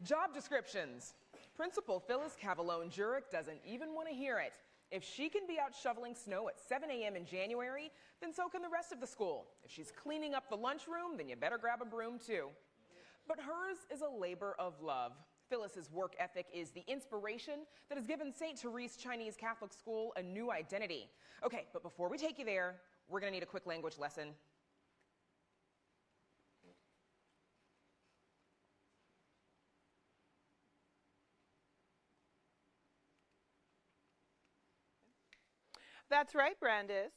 Job descriptions. Principal Phyllis Cavallone-Jurek doesn't even want to hear it. If she can be out shoveling snow at 7 a.m. in January, then so can the rest of the school. If she's cleaning up the lunchroom, then you better grab a broom too. But hers is a labor of love. Phyllis's work ethic is the inspiration that has given St. Therese Chinese Catholic School a new identity. Okay, but before we take you there, we're going to need a quick language lesson. That's right, Brandis.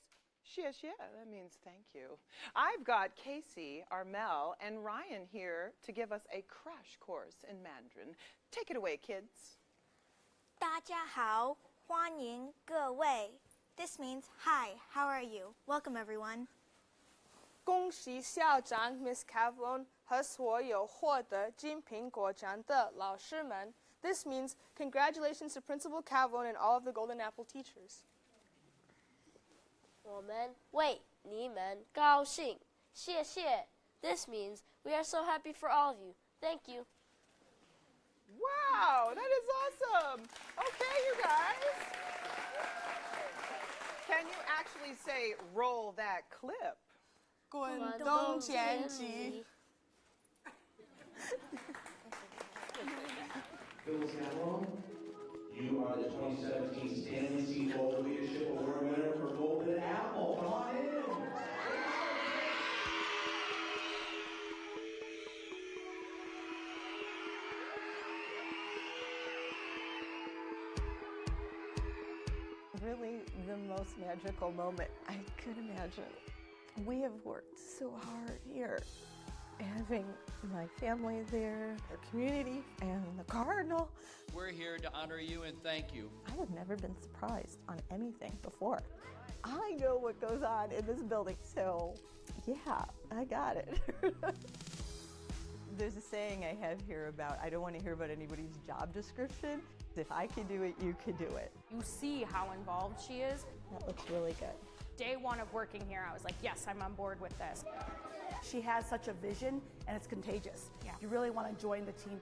Yeah, that means thank you. I've got Casey, Armel, and Ryan here to give us a crash course in Mandarin. Take it away, kids. 大家好，欢迎各位. This means, hi, how are you? Welcome, everyone. 恭喜校长 Miss Cavallone 和所有获得金苹果奖的老师们. This means congratulations to Principal Cavallone and all of the Golden Apple teachers. 我们为你们高兴，谢谢. This means we are so happy for all of you. Thank you. Wow, that is awesome. Okay, you guys. Can you actually say roll that clip? 滚动前击. Phyllis Cavallone, you are the 2017 Stanley C Golden Leadership Award winner for Golden Apple. Come on in. Really the most magical moment I could imagine. We have worked so hard here, having my family there, our community, and the Cardinal. We're here to honor you and thank you. I have never been surprised on anything before. I know what goes on in this building, so yeah, I got it. There's a saying I have here about, I don't want to hear about anybody's job description. If I can do it, you can do it. You see how involved she is. That looks really good. Day one of working here, I was like, yes, I'm on board with this. She has such a vision, and it's contagious. Yeah. You really want to join the team.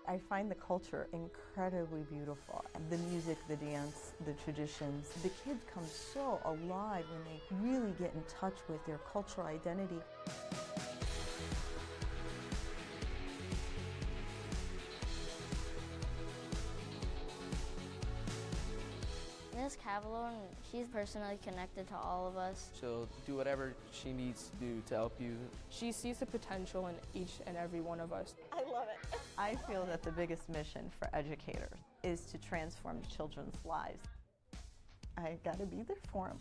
I find the culture incredibly beautiful. The music, the dance, the traditions. The kids come so alive when they really get in touch with their cultural identity. Miss Cavallone, she's personally connected to all of us. She'll do whatever she needs to do to help you. She sees the potential in each and every one of us. I love it. I feel that the biggest mission for educators is to transform children's lives. I gotta be there for them.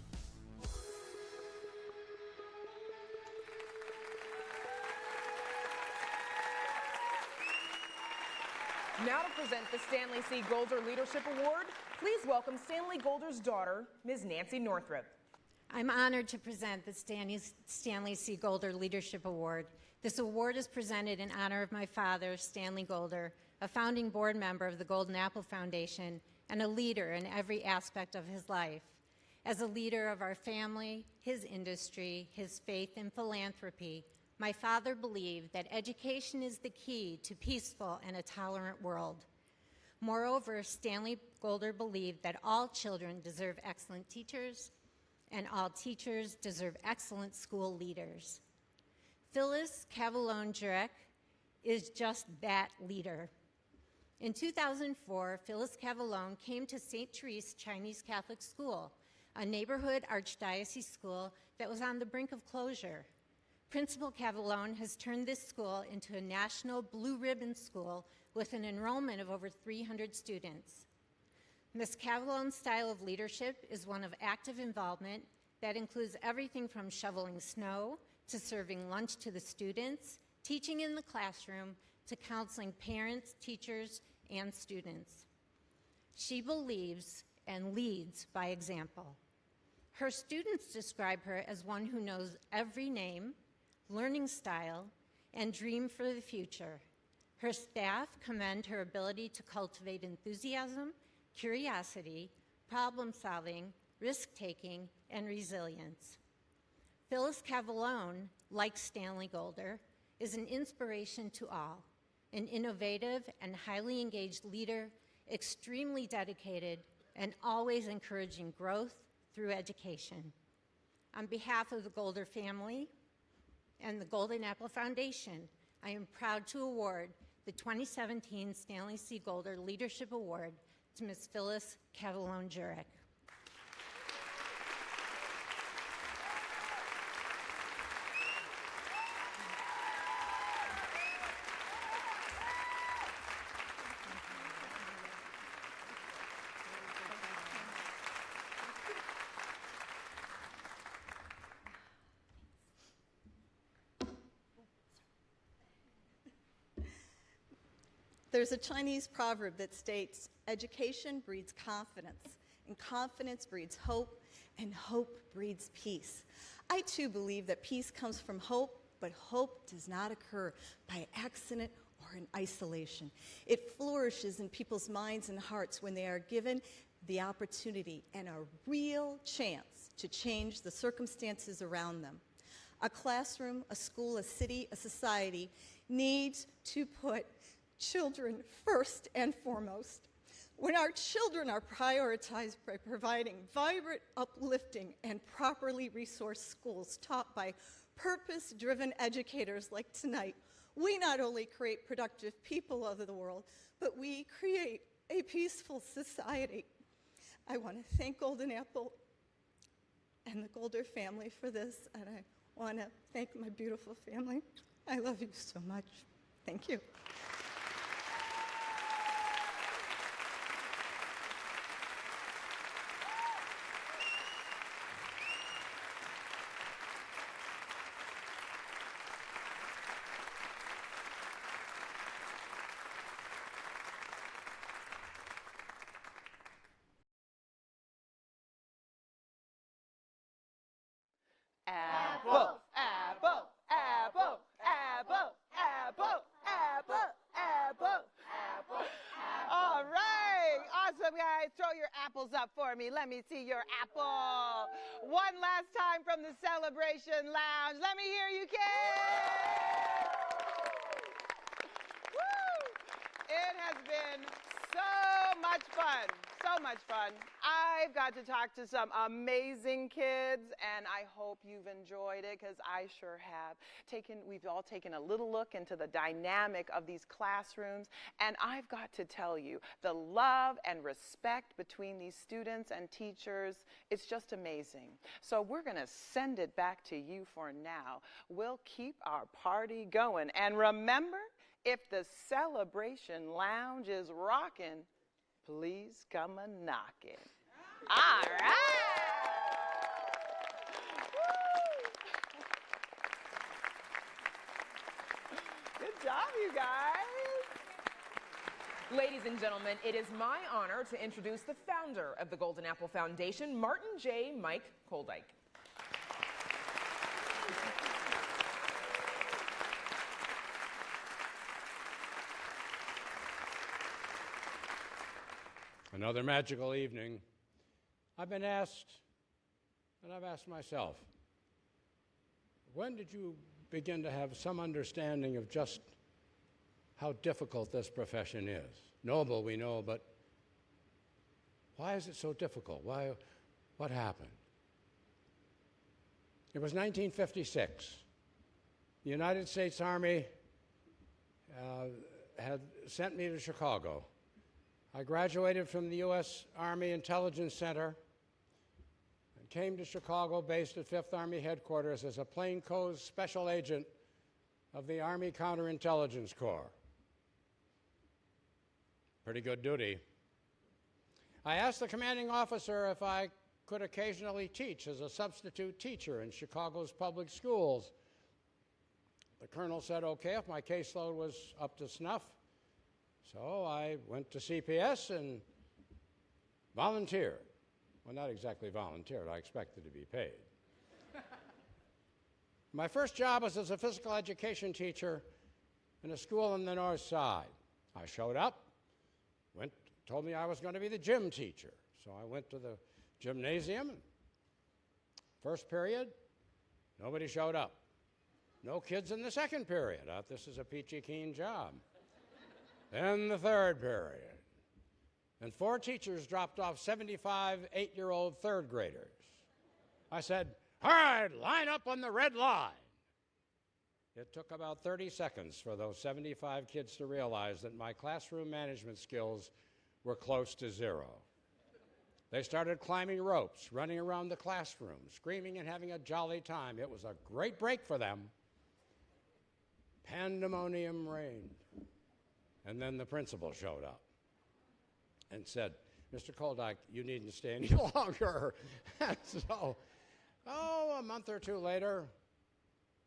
Now to present the Stanley C. Golder Leadership Award, please welcome Stanley Golder's daughter, Ms. Nancy Northrup. I'm honored to present the Stanley C. Golder Leadership Award This award is presented in honor of my father, Stanley Golder, a founding board member of the Golden Apple Foundation and a leader in every aspect of his life. As a leader of our family, his industry, his faith, and philanthropy, my father believed that education is the key to peaceful and a tolerant world. Moreover, Stanley Golder believed that all children deserve excellent teachers and all teachers deserve excellent school leaders. Phyllis Cavallone-Jurek is just that leader. In 2004, Phyllis Cavallone came to St. Therese Chinese Catholic School, a neighborhood archdiocese school that was on the brink of closure. Principal Cavallone has turned this school into a national blue ribbon school with an enrollment of over 300 students. Ms. Cavallone's style of leadership is one of active involvement that includes everything from shoveling snow to serving lunch to the students, teaching in the classroom, to counseling parents, teachers, and students. She believes and leads by example. Her students describe her as one who knows every name, learning style, and dream for the future. Her staff commend her ability to cultivate enthusiasm, curiosity, problem solving, risk-taking, and resilience. Phyllis Cavallone, like Stanley Golder, is an inspiration to all, an innovative and highly engaged leader, extremely dedicated, and always encouraging growth through education. On behalf of the Golder family and the Golden Apple Foundation, I am proud to award the 2017 Stanley C. Golder Leadership Award to Ms. Phyllis Cavallone-Jurek. There's a Chinese proverb that states, education breeds confidence, and confidence breeds hope, and hope breeds peace. I too believe that peace comes from hope, but hope does not occur by accident or in isolation. It flourishes in people's minds and hearts when they are given the opportunity and a real chance to change the circumstances around them. A classroom, a school, a city, a society needs to put children first and foremost. When our children are prioritized by providing vibrant, uplifting, and properly resourced schools taught by purpose-driven educators like tonight, we not only create productive people of the world, but we create a peaceful society. I want to thank Golden Apple and the Golder family for this, and I want to thank my beautiful family. I love you so much. Thank you. Apple, apple, apple, apple, apple, apple, apple, apple. All right, awesome guys. Throw your apples up for me. Let me see your apple. One last time from the Celebration Lounge. Let me hear you, kids. Woo! It has been so much fun. So much fun. I've got to talk to some amazing kids, and I hope you've enjoyed it, because I sure have. We've all taken a little look into the dynamic of these classrooms, and I've got to tell you, the love and respect between these students and teachers, it's just amazing. So we're going to send it back to you for now. We'll keep our party going. And remember, if the Celebration Lounge is rocking, please come a knocking. All right. Good job, you guys. Ladies and gentlemen, it is my honor to introduce the founder of the Golden Apple Foundation, Martin J. Mike Koldyke. Another magical evening. I've been asked, and I've asked myself, when did you begin to have some understanding of just how difficult this profession is? Noble, we know, but why is it so difficult? What happened? It was 1956. The United States Army had sent me to Chicago. I graduated from the U.S. Army Intelligence Center and came to Chicago, based at 5th Army Headquarters as a plainclothes special agent of the Army Counterintelligence Corps. Pretty good duty. I asked the commanding officer if I could occasionally teach as a substitute teacher in Chicago's public schools. The colonel said okay if my caseload was up to snuff. So I went to CPS and volunteered. Well, not exactly volunteered. I expected to be paid. My first job was as a physical education teacher in a school on the north side. I showed up, told me I was going to be the gym teacher. So I went to the gymnasium. First period, nobody showed up. No kids in the second period. I thought this is a peachy keen job. Then the third period. And 4 teachers dropped off 75 8-year-old third graders. I said, all right, line up on the red line. It took about 30 seconds for those 75 kids to realize that my classroom management skills were close to zero. They started climbing ropes, running around the classroom, screaming and having a jolly time. It was a great break for them. Pandemonium reigned. And then the principal showed up and said, Mr. Koldak, you needn't stay any longer. And so, a month or two later,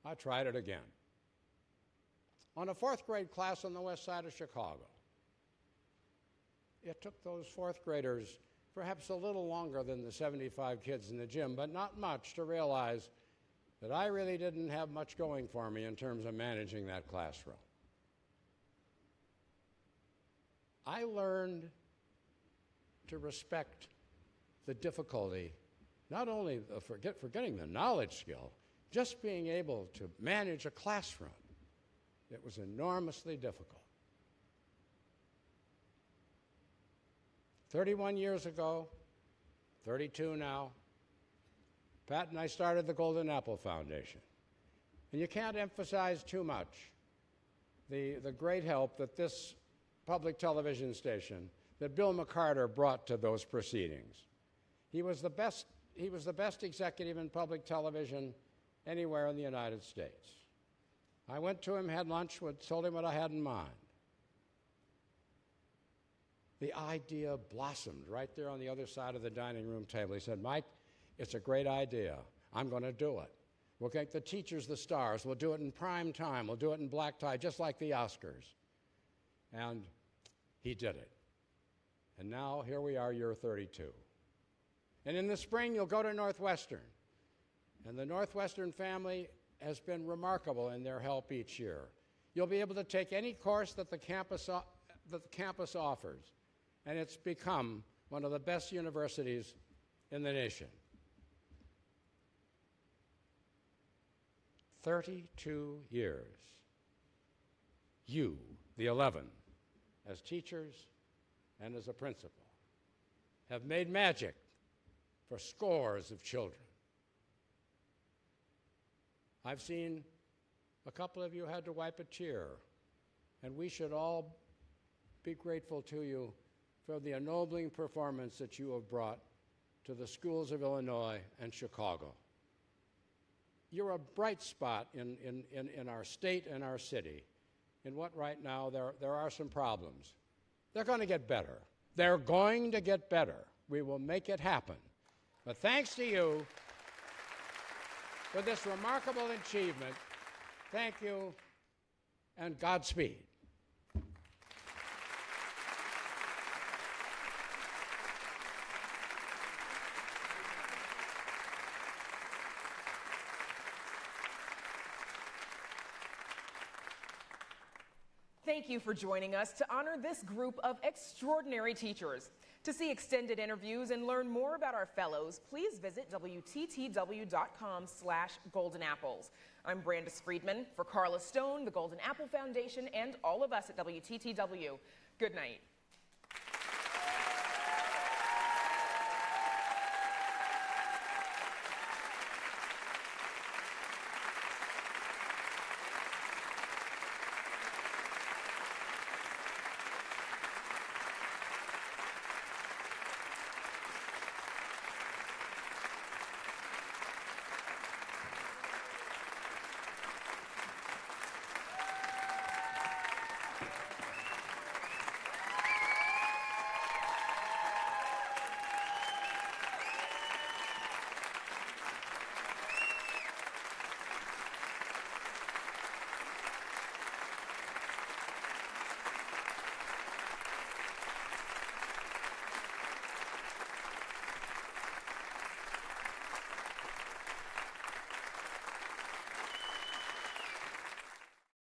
I tried it again. On a 4th grade class on the west side of Chicago. It took those 4th graders perhaps a little longer than the 75 kids in the gym, but not much, to realize that I really didn't have much going for me in terms of managing that classroom. I learned to respect the difficulty, not only of forgetting the knowledge skill, just being able to manage a classroom. It was enormously difficult. 31 years ago, 32 now, Pat and I started the Golden Apple Foundation. And you can't emphasize too much the great help that this public television station, that Bill McCarter brought to those proceedings. He was the best executive in public television anywhere in the United States. I went to him, had lunch, told him what I had in mind. The idea blossomed right there on the other side of the dining room table. He said, Mike, it's a great idea. I'm going to do it. We'll get the teachers the stars. We'll do it in prime time. We'll do it in black tie, just like the Oscars. And he did it. And now here we are, year 32. And in the spring, you'll go to Northwestern. And the Northwestern family has been remarkable in their help each year. You'll be able to take any course that the campus offers. And it's become one of the best universities in the nation. 32 years. You, the 11, as teachers and as a principal, have made magic for scores of children. I've seen a couple of you had to wipe a tear, and we should all be grateful to you for the ennobling performance that you have brought to the schools of Illinois and Chicago. You're a bright spot in our state and our city. In what right now there are some problems. They're going to get better. They're going to get better. We will make it happen. But thanks to you for this remarkable achievement, thank you and Godspeed. Thank you for joining us to honor this group of extraordinary teachers. To see extended interviews and learn more about our fellows, please visit WTTW.com/goldenapples. I'm Brandis Friedman for Carla Stone, the Golden Apple Foundation, and all of us at WTTW. Good night.